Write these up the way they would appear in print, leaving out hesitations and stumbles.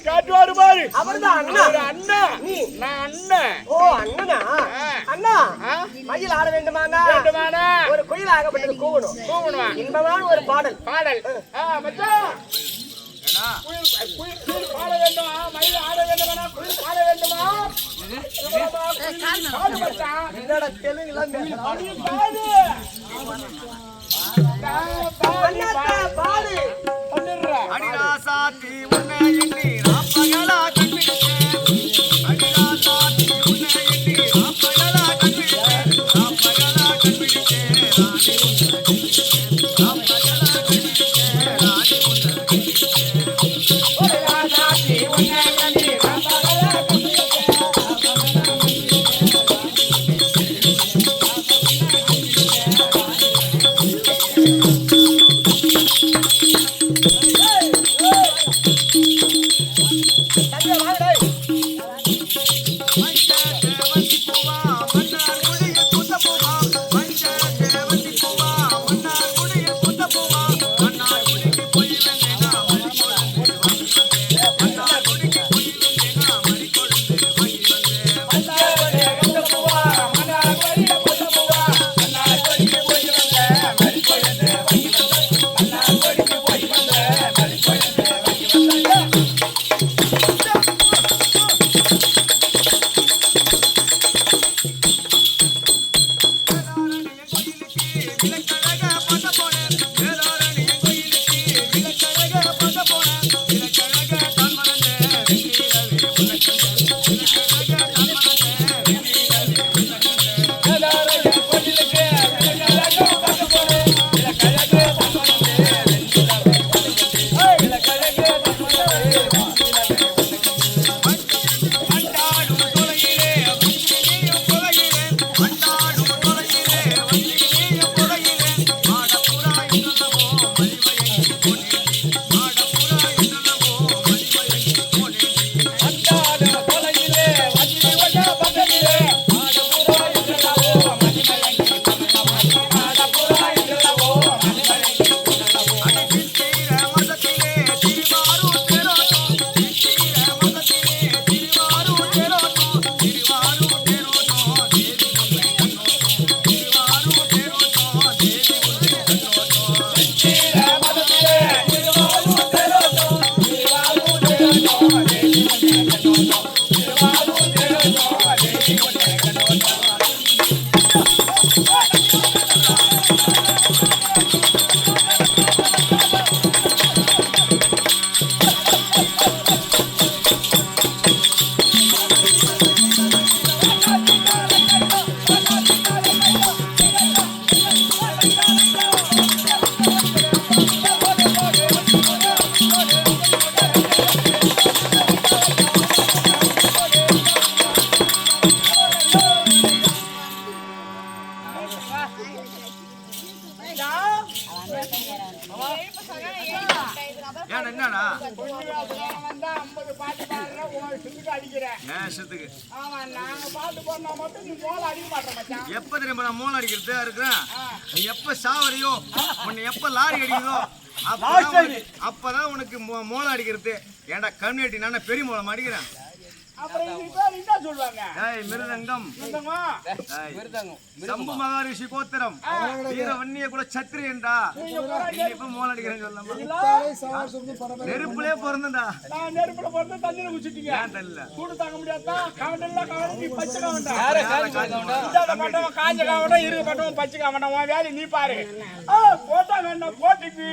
காட்டுவாரு பாரு. அவர்தான் அண்ணா. அண்ணா நீ நான் அண்ணன். ஓ அண்ணனா? அண்ணா மயில் ஆட வேண்டுமானா? வேண்டுமானா ஒரு குயில் ஆகப்பட்டது கூவணும். கூவணுமா? இன்பமான ஒரு பாடல். பாடல் மச்சான் குயில் பாட வேண்டும். மயில் ஆட வேண்டுமானா? குயில் பாட வேண்டுமா? என்னடா தெலுங்குலாம் பாடு அடிராசாத்தி உன்னை எண்ணி ராப்பகலா கண்பிடித்தேன் அடிராசாத்தி உன்னை எண்ணி ராப்பகலா கண்பிடித்தேன் ராப்பகலா கண்பிடித்தேன் ராப்பகலா கண்பிடித்தேன் ராணி உன்னை அடிராசாத்தி உன்னை எண்ணி ராப்பகலா எப்ப தெரியுமா நான் மோளம் அடிக்கிறதா இருக்கிறேன் எப்ப சாவறியோ உன்னை எப்ப லாரி அடிக்குதோ அப்பதான் உனக்கு மோளம் அடிக்கிறது ஏன்டா கம்யூனிட்டி நான் பெரிய மோளம் அடிக்கிறேன் மிருதங்கம் சம்பு மகாரிஷி கோத்திரம் வீர வன்னிய கூட சத்திரி என்றா இப்ப மோளம் அடிக்கிறேன்னு சொல்லலாமா நெருப்புலே பிறந்தா நெருப்புல பிறந்த தண்ணியில குச்சிட்டீங்க ஏன் தெரியல சூடு தாங்க முடியாதா கவண்டெல்லாம் கவண்டி பச்சை கவண்டா காஞ்ச கவண்டா இருக்க பட்டவன் பச்சை கவண்டா உன் வேலை நீ பாரு போட்டா வேண்டாம் போட்டிக்கு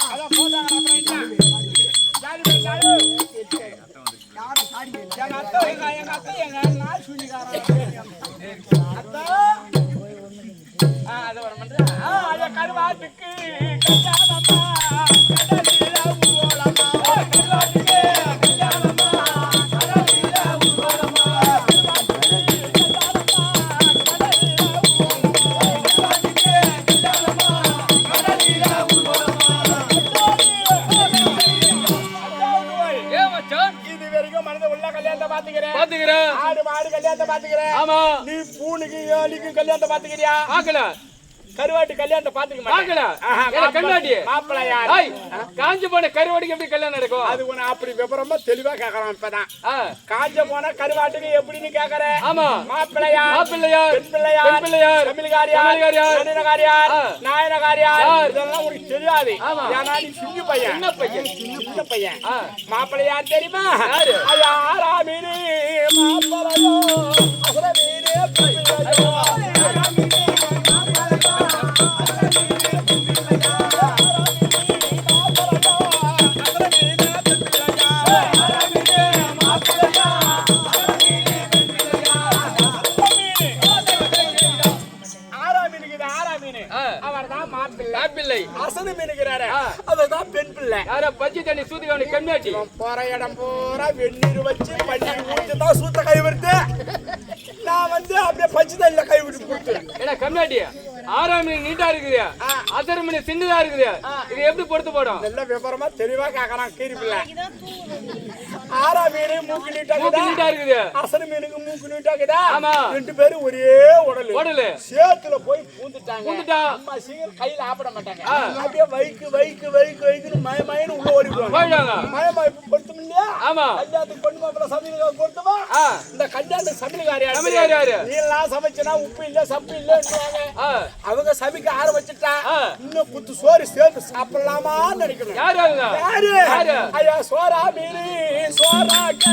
அதான் போட்டாங்க எங்க அத்தை எங்க நாள் சுண்ணிக்காரன் அதை வர மாட்டேன் கருவாட்டுக்கு ஆமா நீ பூனுக்கு ஏலிக்கு கல்யாணத்தை பாத்துக்கிறியா? ஆக்கல கருவாட்டு கல்யாணத்தை பாத்துக்க பாக்கல கண்ணாடி மாப்பிள்ளை யார் காஞ்சு போன கருவாட்டுக்கு எப்படி கல்யாணம் நடக்கும் அது உன அப்படி விவரமா தெளிவா கேக்குறான் இப்பதான் காஞ்ச போன கருவாட்டுக்கு எப்படின்னு கேக்குற ஆமா மாப்பிள்ளையா பெண் பிள்ளையார் தமிழ்காரியார் நாயனகாரியார் இதெல்லாம் உனக்கு தெரியாது ஏன்னா நீ சின்ன பையன் மாப்பிள்ளையார் தெரியுமா ஆறாமீனு மாப்பிள்ளையோ அசுரமீனே பிள்ளையோ மாப்பிள்ளை அசன மீனுகிறாரு அதுதான் பெண் பிள்ளை யார பச்சை தண்ணி சூத்தி அவனுக்கு கண்ணாடி போற இடம் போற வெந்நீர் வச்சு பன்னீர் ஊத்தி தான் சூத்த கை விடுத்து நான் வந்து அப்படியே பச்சை தண்ணில கை விட்டு கொடுத்துறேன் ஏன்னா கண்ணாடி 6ஆம் மீன் நீட்டா இருக்குது அசர மீன் சின்னதா இருக்குது இது எப்படி பொறுத்து போடும் நல்ல விவரமா தெளிவா கேக்குறான் கீரி பிள்ளை 6ஆம் மீன் மூக்கு நீட்டா இருக்குது அசன மீனுக்கு மூக்கு நீட்டா இருக்குதா ஆமா ரெண்டு பேரும் ஒரே உடல் சேத்துல போய் பூந்துட்டாங்க அம்மா சீக்கிரம் கையில ஆப்பட மாட்டாங்க அப்படியே வைக்கு மயமயன்னு உள்ள ஓடிடுவாங்க மயமாய் பொருத்தம் இல்லையா ஆமா கல்யாணத்துக்கு பொண்ணு மாப்பிள்ள சமையலுக்காக பொருத்தமா இந்த கல்யாணத்துக்கு சமையலுக்காரியா நீ எல்லாம் சமைச்சனா உப்பு இல்ல சப்பு இல்லன்னுவாங்க அவங்க சமைக்க ஆரம்பிச்சுட்டா இன்னும் குத்து சோறு சேர்த்து சாப்பிடலாமான்னு நினைக்கணும் யாரு ஐயா சோறா மீனி சோறாக்க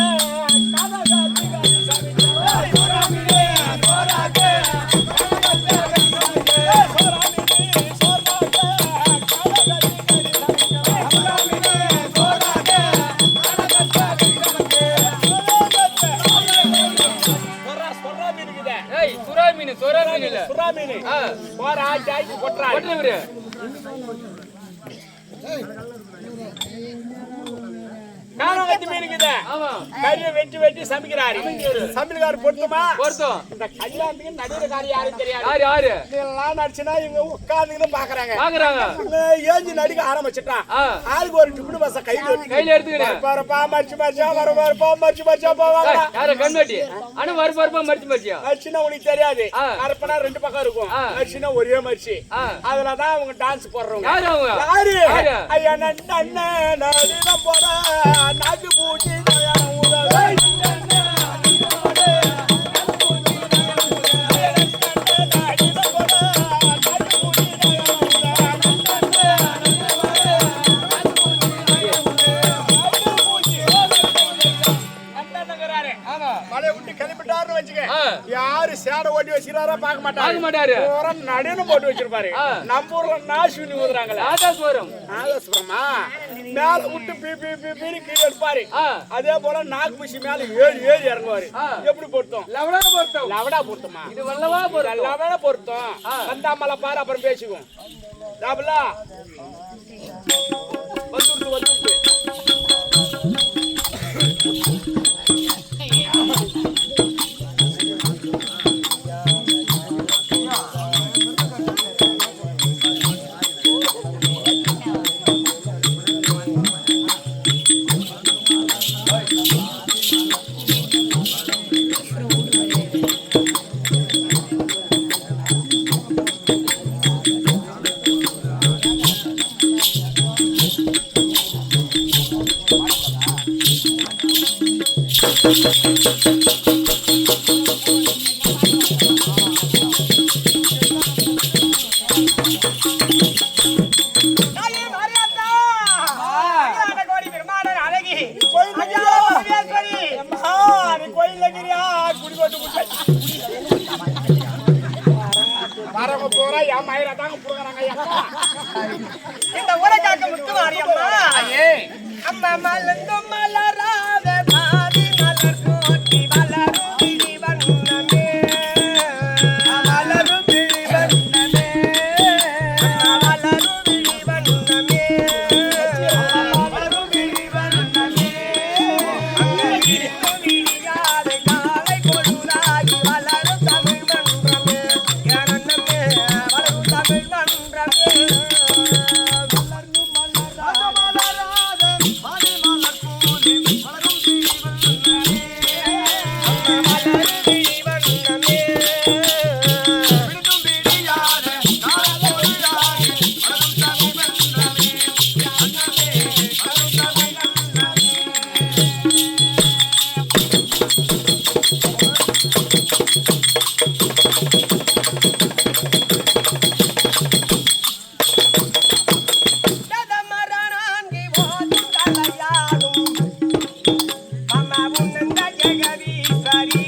வெட்டி சமைக்கிறாரு சமையல்கார பொருத்தமா பொருத்தம் இந்த கல்யாணத்துக்கு நடுவர்காரி யாரும் தெரியாது யாரு இதெல்லாம் நடிச்சுனா இவங்க உட்கார்ந்து பாக்குறாங்க ஏஞ்சி நடிக்க ஆரம்பிச்சுட்டான் ஆளுக்கு ஒரு டிப்டு பச கையில எடுத்துக்கிறேன் பாருப்பா மரிச்சு மரிச்சா போவாங்க யார கண்ணாடி ஆனா வரப்பா மரிச்சியா மரிச்சுனா உனக்கு தெரியாது கருப்பனா ரெண்டு பக்கம் இருக்கும் மரிச்சுனா ஒரே மரிச்சு அதுலதான் அவங்க டான்ஸ் போடுறவங்க யாரு ஐயா அண்ணன் நடின போட நாக்கு பூச்சி யாரு சேட ஓட்டி வச்சிருக்காரா பாக்க மாட்டாரு நடுன்னு போட்டு வச்சிருப்பாரு நம்ம ஊர்ல நாசுனி ஊதுறாங்களா ஆகாசுரமா மேல விட்டு பீரி கீழே எடுப்பாரு அதே போல நாக்கு பூசி மேல ஏறி இறங்குவாரு எப்படி பொருத்தம் லவடா பொருத்தமா இது வல்லவா பொருத்தம் வந்தாமல பாரு அப்புறம் பேசிக்குவோம் வந்துட்டு இந்த உலகாக்க முத்து மாரியம்மா அம்மா மலர்ந்து மலராத பாதி மலர் போட்டி மலரும் விழி வண்ணமே மலரும் விழி வண்ணமே மலரும் விழி வண்ணமே மலரும் விழி வண்ணமே விழியாத காலை பொழுதாகி வளரும் தமிழ் மன்றமே ஞானமே வளரும் தமிழ் மன்றமே மலர்ந்து மலராத பாதி மலர் போலே மாமா உன்னந்த ஜெகதீஸ்வரி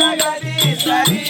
ஜெகதீஸ்வரி